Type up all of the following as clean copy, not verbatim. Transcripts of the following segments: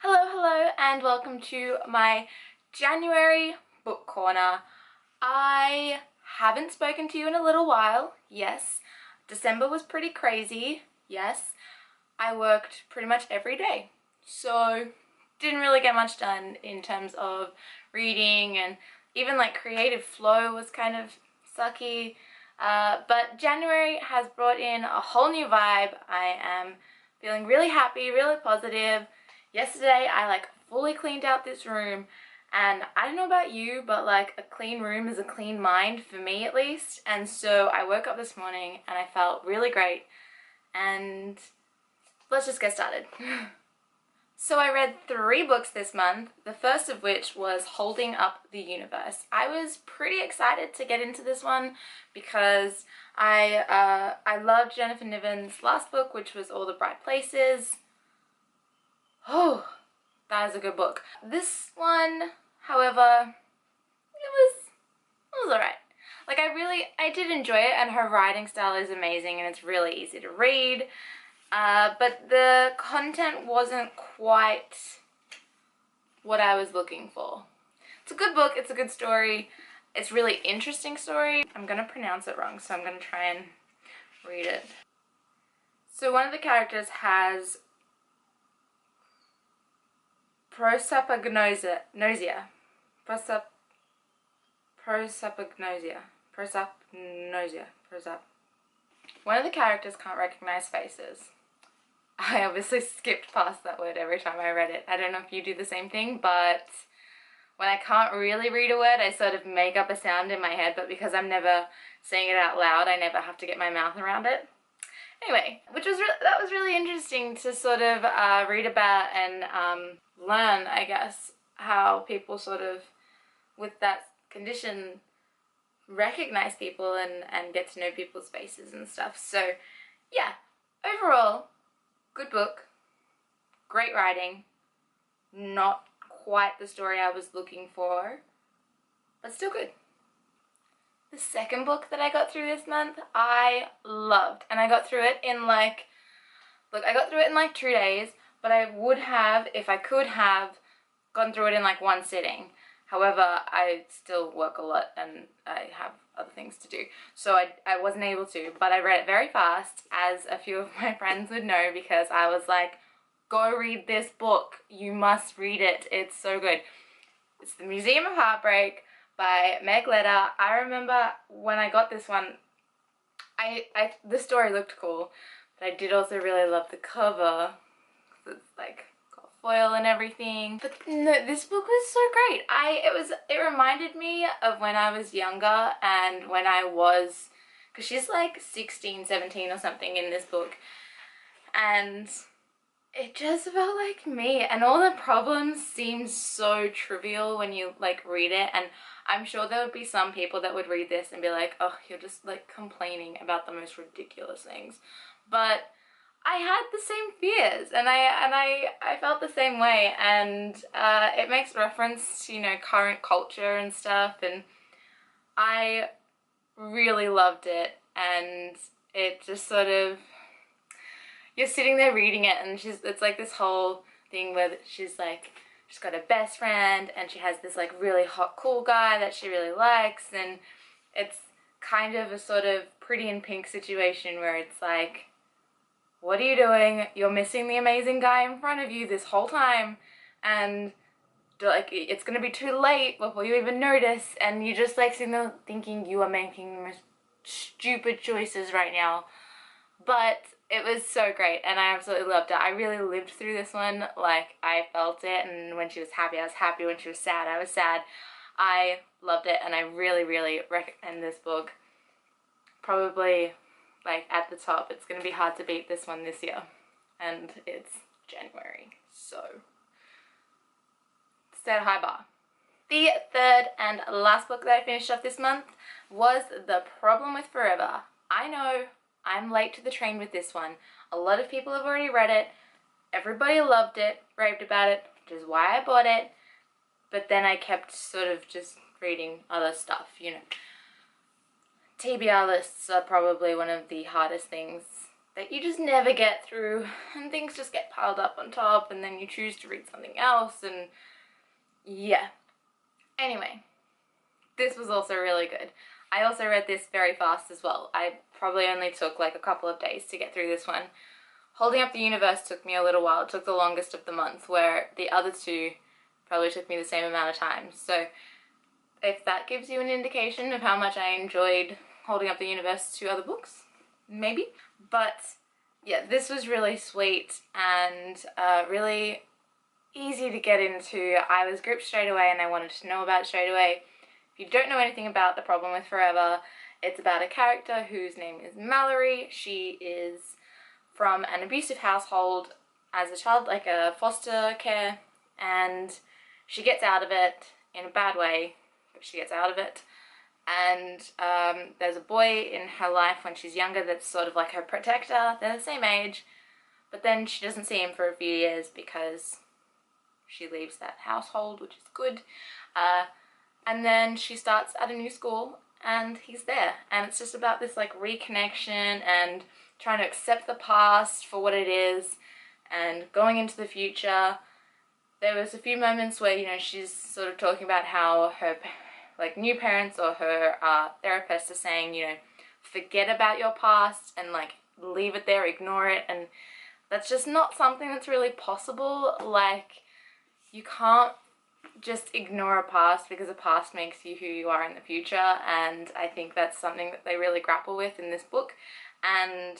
Hello, and welcome to my January book corner. I haven't spoken to you in a little while, yes. December was pretty crazy, yes. I worked pretty much every day, so didn't really get much done in terms of reading, and even like creative flow was kind of sucky. But January has brought in a whole new vibe. I am feeling really happy, really positive. Yesterday I like fully cleaned out this room, and I don't know about you, but like a clean room is a clean mind, for me at least. And so I woke up this morning and I felt really great, and let's just get started. So I read 3 books this month, the first of which was Holding Up the Universe. I was pretty excited to get into this one because I loved Jennifer Niven's last book, which was All the Bright Places. Oh, that is a good book. This one, however, it was alright. Like I did enjoy it, and her writing style is amazing and it's really easy to read. But the content wasn't quite what I was looking for. It's a good book, it's a good story, it's a really interesting story. I'm gonna pronounce it wrong, so I'm gonna try and read it. So one of the characters has prosopagnosia. One of the characters can't recognize faces. I obviously skipped past that word every time I read it. I don't know if you do the same thing, but when I can't really read a word, I sort of make up a sound in my head, but because I'm never saying it out loud, I never have to get my mouth around it. Anyway, that was really interesting to sort of read about and learn, I guess, how people sort of, with that condition, recognize people and get to know people's faces and stuff. So yeah, overall, good book, great writing, not quite the story I was looking for, but still good. The second book that I got through this month, I loved, and I got through it in like, I got through it in like 2 days, but I would have, if I could have, gone through it in like 1 sitting. However, I still work a lot and I have other things to do, so I wasn't able to, but I read it very fast, as a few of my friends would know, because I was like, go read this book, you must read it, it's so good. It's The Museum of Heartbreak by Meg Leder. I remember when I got this one, the story looked cool, but I did also really love the cover. It's like got foil and everything. But no, this book was so great. It reminded me of when I was younger, and when I was, because she's like 16, 17 or something in this book, and it just felt like me, and all the problems seemed so trivial when you like read it. And I'm sure there would be some people that would read this and be like, oh, you're just like complaining about the most ridiculous things. But I had the same fears, and I felt the same way, and it makes reference to, you know, current culture and stuff, and I really loved it. And it just sort of, you're sitting there reading it, and it's like this whole thing where she's got a best friend, and she has this like really hot cool guy that she really likes, and it's kind of a sort of Pretty in Pink situation where it's like, what are you doing? You're missing the amazing guy in front of you this whole time, and like it's gonna be too late before you even notice, and you just like sitting there thinking you are making the most stupid choices right now. But it was so great, and I absolutely loved it. I really lived through this one. Like, I felt it, and when she was happy, I was happy. When she was sad, I was sad. I loved it, and I really, really recommend this book. Probably, like, at the top. It's going to be hard to beat this one this year, and it's January, so set a high bar. The third and last book that I finished off this month was The Problem with Forever. I know, I'm late to the train with this one. A lot of people have already read it. Everybody loved it, raved about it, which is why I bought it. But then I kept sort of just reading other stuff, you know. TBR lists are probably one of the hardest things that you just never get through, and things just get piled up on top, and then you choose to read something else, and yeah. Anyway, this was also really good. I also read this very fast as well. I probably only took like a couple of days to get through this one. Holding Up the Universe took me a little while. It took the longest of the month, where the other two probably took me the same amount of time. So if that gives you an indication of how much I enjoyed Holding Up the Universe to other books, maybe. But yeah, this was really sweet and really easy to get into. I was gripped straight away and I wanted to know about it straight away. If you don't know anything about The Problem with Forever, it's about a character whose name is Mallory. She is from an abusive household as a child, like a foster care, and she gets out of it in a bad way, but she gets out of it. And there's a boy in her life when she's younger that's sort of like her protector. They're the same age, but then she doesn't see him for a few years because she leaves that household, which is good. And then she starts at a new school and he's there, and it's just about this like reconnection and trying to accept the past for what it is and going into the future. There was a few moments where, you know, she's sort of talking about how her like new parents or her therapist are saying, you know, forget about your past and like leave it there, ignore it, and that's just not something that's really possible. Like, you can't just ignore a past because a past makes you who you are in the future, and I think that's something that they really grapple with in this book, and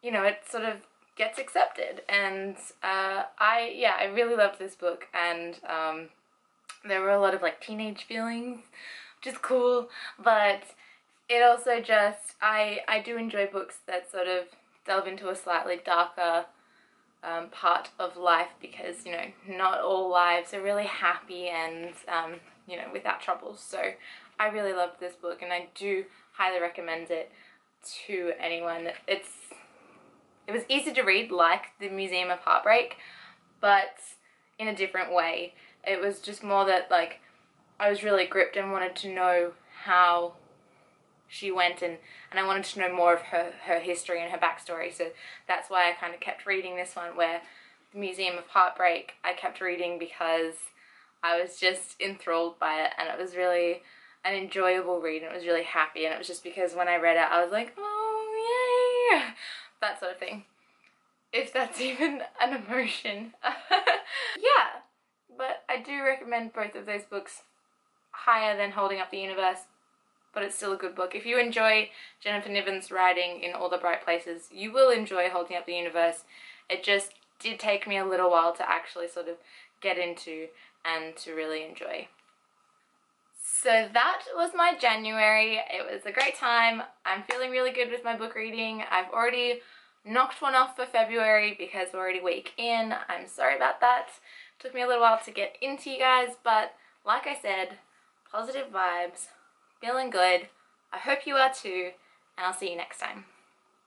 you know, it sort of gets accepted. And I really loved this book, and there were a lot of like teenage feelings, which is cool, but it also just, I do enjoy books that sort of delve into a slightly darker part of life, because, you know, not all lives are really happy and, you know, without troubles. So I really loved this book, and I do highly recommend it to anyone. It was easy to read, like the Museum of Heartbreak, but in a different way. It was just more that, like, I was really gripped and wanted to know how she went, and I wanted to know more of her history and her backstory. So that's why I kind of kept reading this one, where the Museum of Heartbreak I kept reading because I was just enthralled by it, and it was really an enjoyable read, and it was really happy, and it was just because when I read it I was like, oh yay, that sort of thing, if that's even an emotion. Yeah, but I do recommend both of those books higher than Holding Up the Universe, but it's still a good book. If you enjoy Jennifer Niven's writing in All the Bright Places, you will enjoy Holding Up the Universe. It just did take me a little while to actually sort of get into and to really enjoy. So that was my January. It was a great time. I'm feeling really good with my book reading. I've already knocked one off for February because we're already a week in. I'm sorry about that. It took me a little while to get into you guys, but like I said, positive vibes, feeling good. I hope you are too, and I'll see you next time.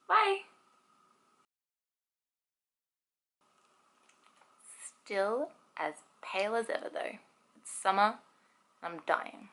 Bye! Still as pale as ever though. It's summer, I'm dying.